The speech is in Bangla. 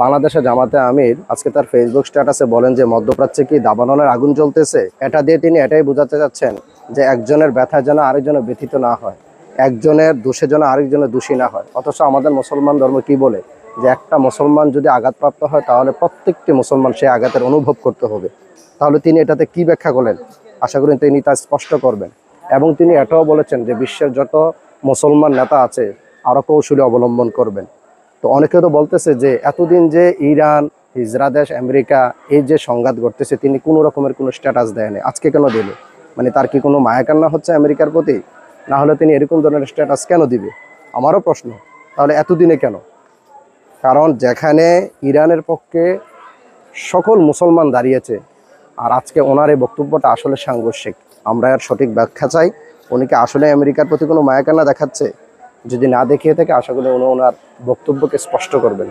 বাংলাদেশে জামাতে আমির আজকে তার ফেসবুক স্ট্যাটাসে বলেন যে মধ্যপ্রাচ্যে কি দাবানলের আগুন জ্বলতেছে। এটা দিয়ে তিনি এটাই বোঝাতে চাচ্ছেন যে একজনের ব্যথা যেন আরেকজনের ব্যথিত না হয়, একজনের দোষে যেন আরেকজনের দোষী না হয়। অথচ আমাদের মুসলমান ধর্ম কি বলে যে একটা মুসলমান যদি আঘাতপ্রাপ্ত হয় তাহলে প্রত্যেকটি মুসলমান সেই আঘাতের অনুভব করতে হবে। তাহলে তিনি এটাতে কি ব্যাখ্যা করলেন, আশা করি তিনি তা স্পষ্ট করবেন। এবং তিনি এটাও বলেছেন যে বিশ্বের যত মুসলমান নেতা আছে আরও কৌশলী অবলম্বন করবেন। তো অনেকে তো বলতেছে যে এতদিন যে ইরান, ইসরায়েল, আমেরিকা এই যে সংঘাত ঘটতেছে তিনি কোনো রকমের কোনো স্ট্যাটাস দেয়নি, আজকে কেন দিল? মানে তার কি কোনো মায়া কান্না হচ্ছে আমেরিকার প্রতি? না হলে তিনি এরকম ধরনের স্ট্যাটাস কেন দিবে? আমারও প্রশ্ন, তাহলে এতদিনে কেন? কারণ যেখানে ইরানের পক্ষে সকল মুসলমান দাঁড়িয়েছে, আর আজকে ওনার এই বক্তব্যটা আসলে সাংঘর্ষিক। আমরা এর সঠিক ব্যাখ্যা চাই। উনি কি আসলে আমেরিকার প্রতি কোনো মায়া কান্না দেখাচ্ছে? যদি না দেখিয়ে থাকে আশা করি উনি ওনার বক্তব্যকে স্পষ্ট করবেন।